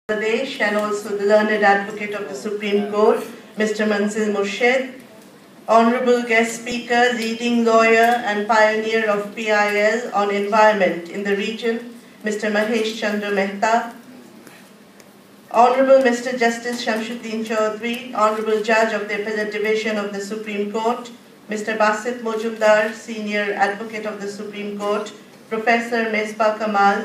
Bangladesh and also the learned advocate of the Supreme Court, Mr. Manzil Murshid, Honorable guest speaker, leading lawyer and pioneer of PIL on environment in the region, Mr. Mahesh Chandra Mehta, Honorable Mr. Justice Shirin Sharmin Choudhury, Honorable Judge of the Appellate Division of the Supreme Court, Mr. Basit Majumdar, Senior Advocate of the Supreme Court, Professor Mesbah Kamal,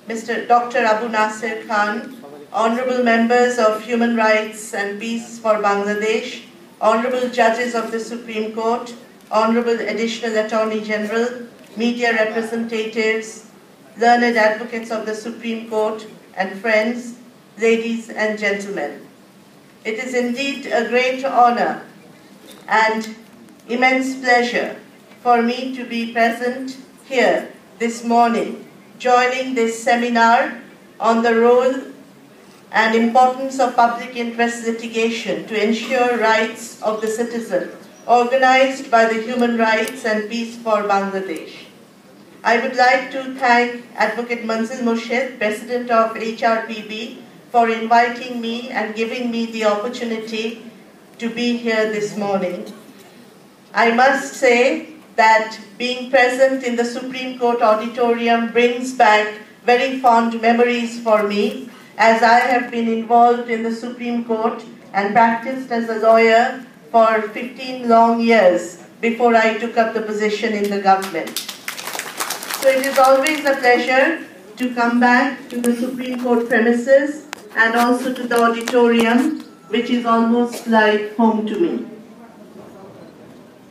Mr. Dr. Abu Nasir Khan, Honorable Members of Human Rights and Peace for Bangladesh, Honorable Judges of the Supreme Court, Honorable Additional Attorney General, media representatives, learned advocates of the Supreme Court, and friends, ladies and gentlemen. It is indeed a great honor and immense pleasure for me to be present here this morning, joining this seminar on the role and importance of public interest litigation to ensure rights of the citizen, organized by the Human Rights and Peace for Bangladesh. I would like to thank Advocate Manzil Murshid, President of HRPB, for inviting me and giving me the opportunity to be here this morning. I must say that being present in the Supreme Court auditorium brings back very fond memories for me, as I have been involved in the Supreme Court and practiced as a lawyer for 15 long years before I took up the position in the government. So it is always a pleasure to come back to the Supreme Court premises and also to the auditorium, which is almost like home to me.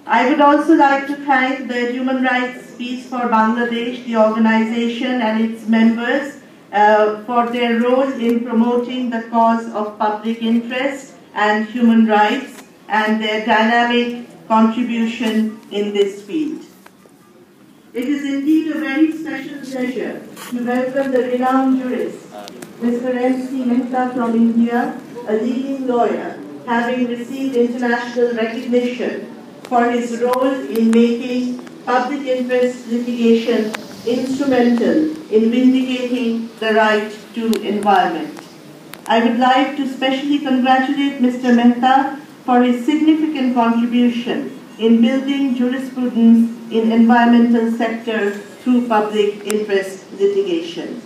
I would also like to thank the Human Rights Peace for Bangladesh, the organization and its members, for their role in promoting the cause of public interest and human rights and their dynamic contribution in this field. It is indeed a very special pleasure to welcome the renowned jurist, Mr. M.C. Mehta from India, a leading lawyer, having received international recognition for his role in making public interest litigation instrumental in vindicating the right to environment. I would like to specially congratulate Mr. Mehta for his significant contribution in building jurisprudence in environmental sector through public interest litigation.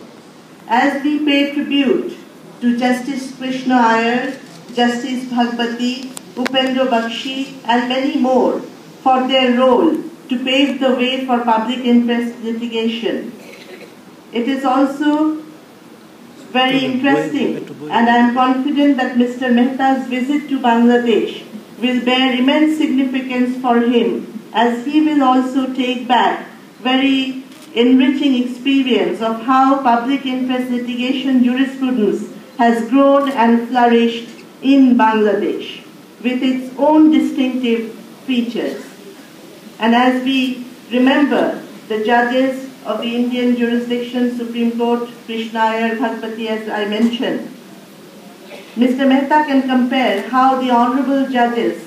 As we pay tribute to Justice Krishna Iyer, Justice Bhagwati, Upendra Bakshi, and many more for their role to pave the way for public interest litigation, it is also very interesting, and I am confident that Mr. Mehta's visit to Bangladesh will bear immense significance for him, as he will also take back very enriching experience of how public interest litigation jurisprudence has grown and flourished in Bangladesh with its own distinctive features. And as we remember the judges of the Indian jurisdiction, Supreme Court, Krishna Iyer, Bhagwati, as I mentioned, Mr. Mehta can compare how the honorable judges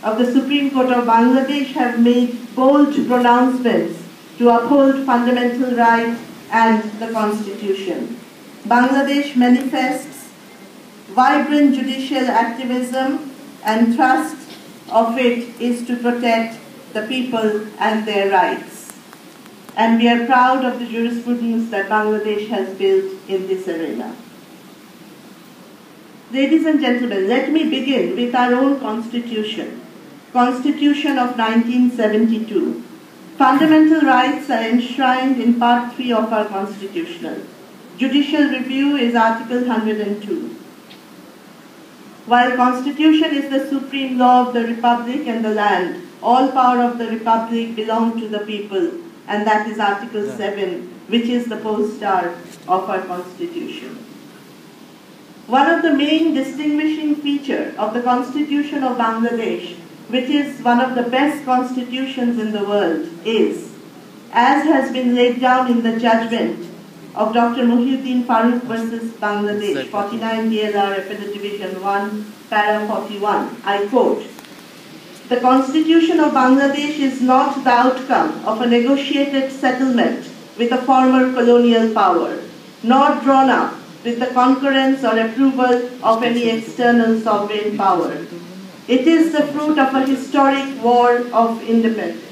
of the Supreme Court of Bangladesh have made bold pronouncements to uphold fundamental rights and the Constitution. Bangladesh manifests vibrant judicial activism, and thrust of it is to protect the people and their rights. And we are proud of the jurisprudence that Bangladesh has built in this arena. Ladies and gentlemen, let me begin with our own Constitution. Constitution of 1972. Fundamental rights are enshrined in Part 3 of our Constitution. Judicial review is Article 102. While Constitution is the supreme law of the Republic and the land, all power of the Republic belong to the people, and that is Article 7, which is the pole star of our Constitution. One of the main distinguishing features of the Constitution of Bangladesh, which is one of the best constitutions in the world, is, as has been laid down in the judgment of Dr. Muhyiddin Farooq versus Bangladesh, 49 DLR Appellate Division 1, Para 41, I quote, "The Constitution of Bangladesh is not the outcome of a negotiated settlement with a former colonial power, nor drawn up with the concurrence or approval of any external sovereign power. It is the fruit of a historic war of independence,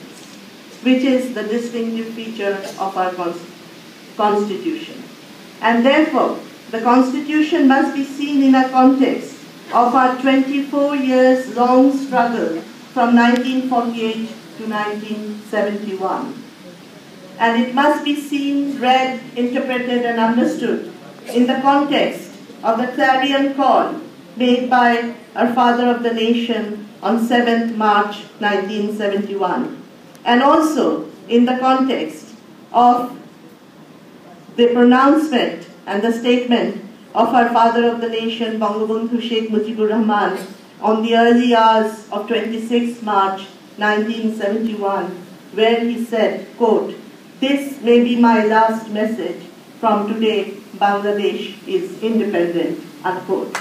which is the distinctive feature of our Constitution. And therefore, the Constitution must be seen in a context of our 24 years long struggle from 1948 to 1971. And it must be seen, read, interpreted and understood in the context of the clarion call made by our father of the nation on 7th March 1971, and also in the context of the pronouncement and the statement of our father of the nation, Bangabandhu Sheikh Mujibur Rahman, on the early hours of 26 March 1971, where he said, quote, "This may be my last message. From today, Bangladesh is independent," unquote.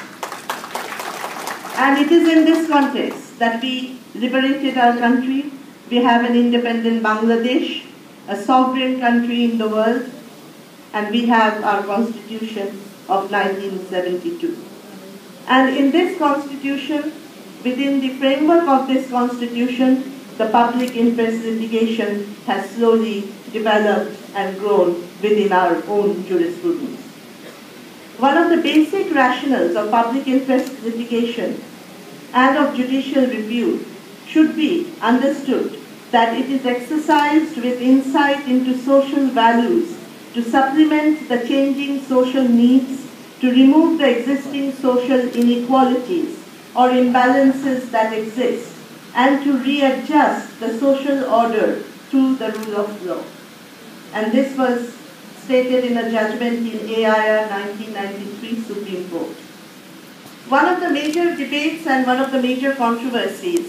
And it is in this context that we liberated our country. We have an independent Bangladesh, a sovereign country in the world, and we have our Constitution of 1972. And in this Constitution, within the framework of this Constitution, the public interest litigation has slowly developed and grown within our own jurisprudence. One of the basic rationales of public interest litigation and of judicial review should be understood that it is exercised with insight into social values to supplement the changing social needs, to remove the existing social inequalities or imbalances that exist, and to readjust the social order through the rule of law. And this was stated in a judgment in AIR 1993 Supreme Court. One of the major debates and one of the major controversies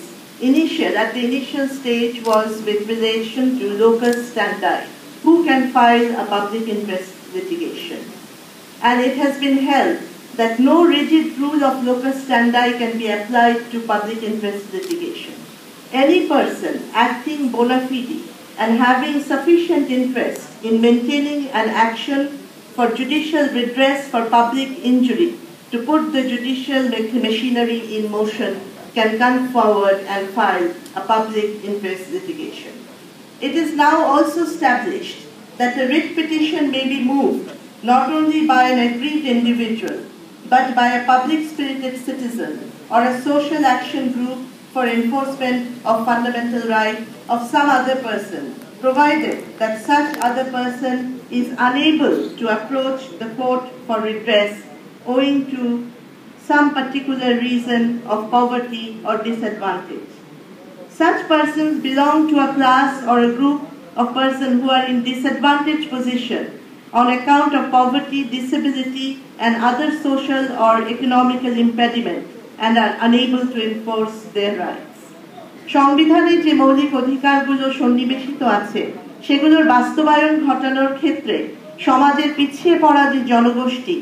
at the initial stage was with relation to locus standi, who can file a public interest litigation. And it has been held that no rigid rule of locus standi can be applied to public interest litigation. Any person acting bona fide and having sufficient interest in maintaining an action for judicial redress for public injury to put the judicial machinery in motion can come forward and file a public interest litigation. It is now also established that a writ petition may be moved not only by an aggrieved individual, but by a public-spirited citizen or a social action group for enforcement of fundamental right of some other person, provided that such other person is unable to approach the court for redress owing to some particular reason of poverty or disadvantage. Such persons belong to a class or a group of persons who are in disadvantaged position on account of poverty, disability, and other social or economical impediment and are unable to enforce their rights. সংবিধানে যে মৌলিক অধিকারগুলো সন্নিবেশিত আছে সেগুলোর বাস্তবায়ন ঘটানোর ক্ষেত্রে সমাজের পিছিয়ে পড়া যে জনগোষ্ঠী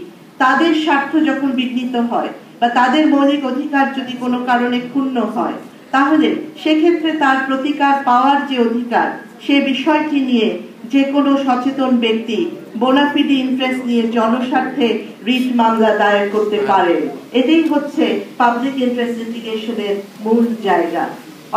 তাদের স্বার্থ যখন বিঘ্নিত হয় বা তাদের মৌলিক অধিকার যদি কোনো কারণে ক্ষুণ্ণ হয় তাহলে সেক্ষেত্রে তার প্রতিকার পাওয়ার যে অধিকার সে বিষয়টি নিয়ে যে কোনো সচেতন ব্যক্তি বোনাফিডি ইন্টারেস্ট নিয়ে জনস্বার্থে রিট মামলা দায়ের করতে পারে। এটাই হচ্ছে পাবলিক ইন্টারেস্ট লিটিগেশনের মূল জায়গা।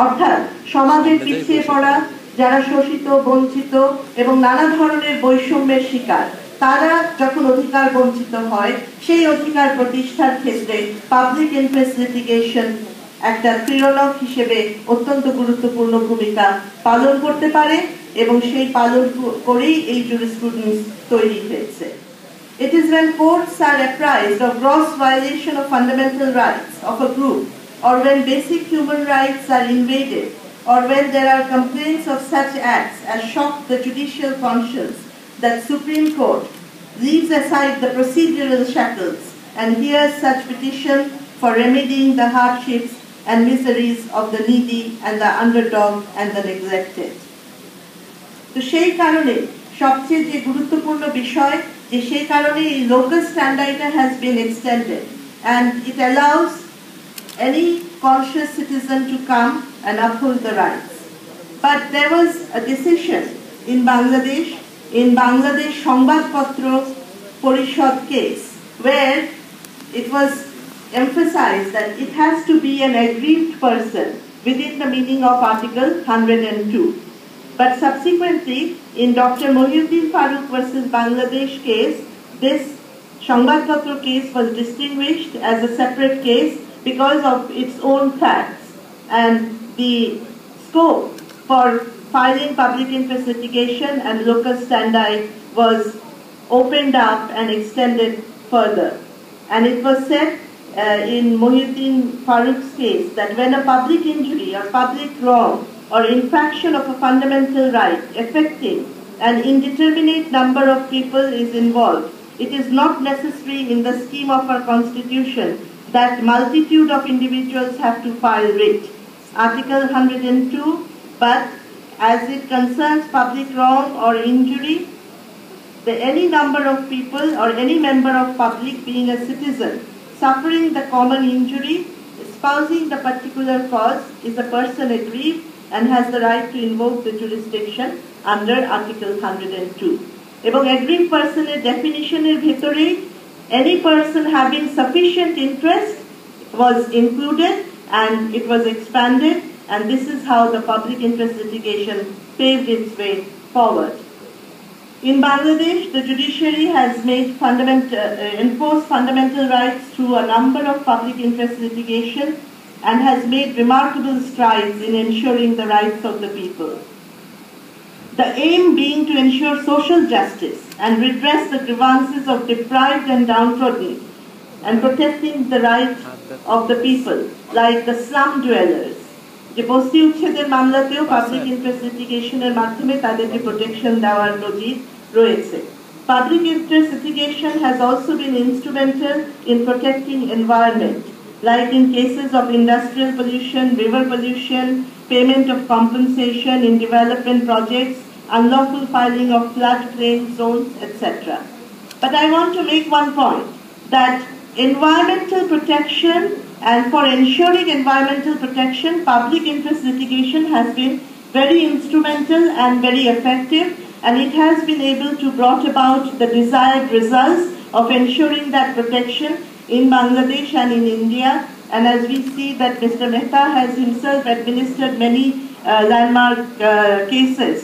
অর্থাৎ সমাজের পিছিয়ে পড়া, যারা শোষিত, বঞ্চিত এবং নানা ধরনের বৈষম্যের শিকার, তারা যখন অধিকার বঞ্চিত হয় সেই অধিকার প্রতিষ্ঠার ক্ষেত্রে পাবলিক ইন্টারেস্ট লিটিগেশন একটা প্রেরণক হিসেবে অত্যন্ত গুরুত্বপূর্ণ ভূমিকা পালন করতে পারে এবং সেই পালন করেই এই জুরিসপ্রুডেন্স তৈরি হয়েছে। It is when courts are apprised of gross violation of fundamental rights of a group, or when basic human rights are invaded, or when there are complaints of such acts as shock the judicial conscience, that Supreme Court leaves aside the procedural shackles and hears such petition for remedying the hardships and miseries of the needy and the underdog and the neglected. তো সেই কারণে সবচেয়ে যে গুরুত্বপূর্ণ বিষয় যে সেই কারণে এই locus standi has been extended and it allows any conscious citizen to come and uphold the rights. But there was a decision in Bangladesh সংবাদপত্র পরিষদ case where it was emphasized that it has to be an aggrieved person within the meaning of Article 102. But subsequently, in Dr. Mohiuddin Farooq versus Bangladesh case, this Shangbadpatra case was distinguished as a separate case because of its own facts, and the scope for filing public interest litigation and locus standi was opened up and extended further. And it was said in Mohiuddin Farooq's case that when a public injury or public wrong or infraction of a fundamental right affecting an indeterminate number of people is involved, it is not necessary in the scheme of our constitution that multitude of individuals have to file writ. Article 102, but as it concerns public wrong or injury, any number of people or any member of public being a citizen suffering the common injury, espousing the particular cause, is a person aggrieved and has the right to invoke the jurisdiction under Article 102. Ebong aggrieved person's definition bhitore any person having sufficient interest was included, and it was expanded, and this is how the public interest litigation paved its way forward. In Bangladesh, the judiciary has made enforced fundamental rights through a number of public interest litigation and has made remarkable strides in ensuring the rights of the people. The aim being to ensure social justice and redress the grievances of deprived and downtrodden, and protecting the rights of the people, like the slum dwellers. যে বস্তি উচ্ছেদের মামলাতেও public interest লিটিগেশনের মাধ্যমে তাদেরকে protection দেওয়ার নজির রয়েছে। Public interest litigation has also been instrumental in protecting environment, like in cases of industrial pollution, river pollution, payment of compensation in development projects, unlawful filing of floodplain zones, etc. But I want to make one point, that environmental protection and for ensuring environmental protection, public interest litigation has been very instrumental and very effective, and it has been able to brought about the desired results of ensuring that protection in Bangladesh and in India. And as we see that Mr. Mehta has himself administered many landmark cases,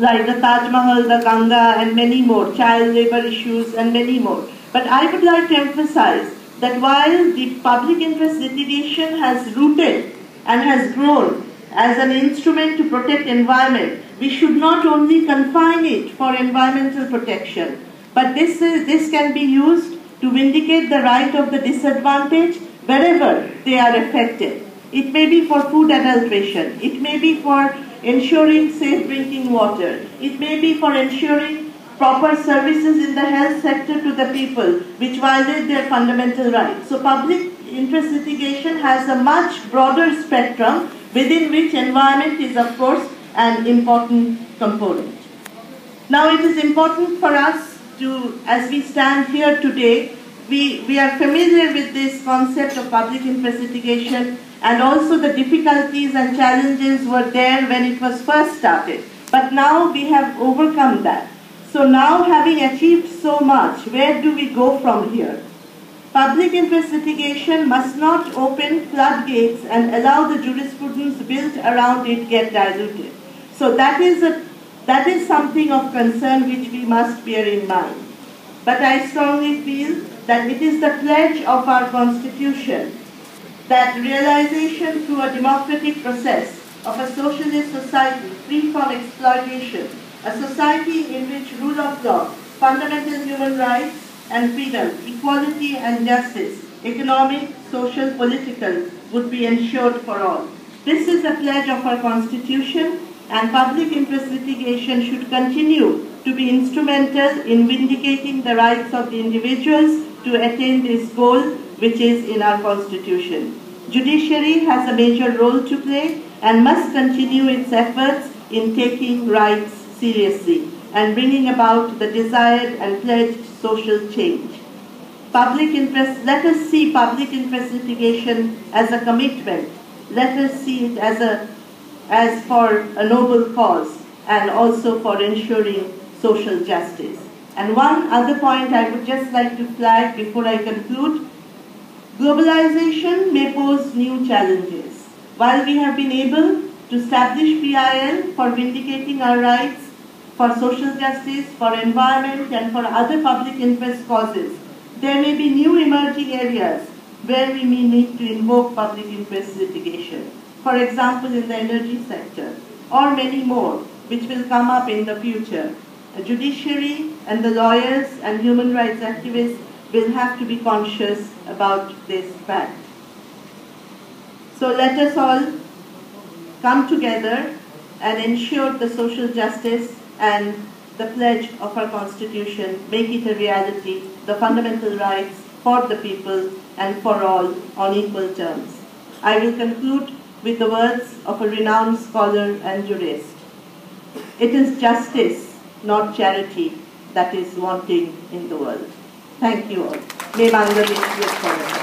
like the Taj Mahal, the Ganga, and many more, child labor issues and many more. But I would like to emphasize that while the public interest litigation has rooted and has grown as an instrument to protect environment, we should not only confine it for environmental protection, but this can be used to vindicate the right of the disadvantaged wherever they are affected. It may be for food adulteration, it may be for ensuring safe drinking water, it may be for ensuring proper services in the health sector to the people which violate their fundamental rights. So public interest litigation has a much broader spectrum within which environment is of course an important component. Now it is important for us to, as we stand here today, we are familiar with this concept of public interest litigation, and also the difficulties and challenges were there when it was first started. But now we have overcome that. So now, having achieved so much, where do we go from here? Public interest litigation must not open floodgates and allow the jurisprudence built around it get diluted. So that is something of concern which we must bear in mind. But I strongly feel that it is the pledge of our Constitution that realization through a democratic process of a socialist society free from exploitation, a society in which rule of law, fundamental human rights and freedom, equality and justice, economic, social, political, would be ensured for all. This is the pledge of our Constitution, and public interest litigation should continue to be instrumental in vindicating the rights of the individuals to attain this goal which is in our Constitution. Judiciary has a major role to play and must continue its efforts in taking rights seriously and bringing about the desired and pledged social change. Public interest, let us see public interest litigation as a commitment. Let us see it as for a noble cause and also for ensuring social justice. And one other point I would just like to flag before I conclude. Globalization may pose new challenges. While we have been able to establish PIL for vindicating our rights, for social justice, for environment, and for other public interest causes, there may be new emerging areas where we may need to invoke public interest litigation. For example, in the energy sector, or many more, which will come up in the future. The judiciary and the lawyers and human rights activists will have to be conscious about this fact. So let us all come together and ensure the social justice and the pledge of our Constitution, make it a reality, the fundamental rights for the people and for all on equal terms. I will conclude with the words of a renowned scholar and jurist. It is justice, not charity, that is wanting in the world. Thank you all. May Bangladesh live forever.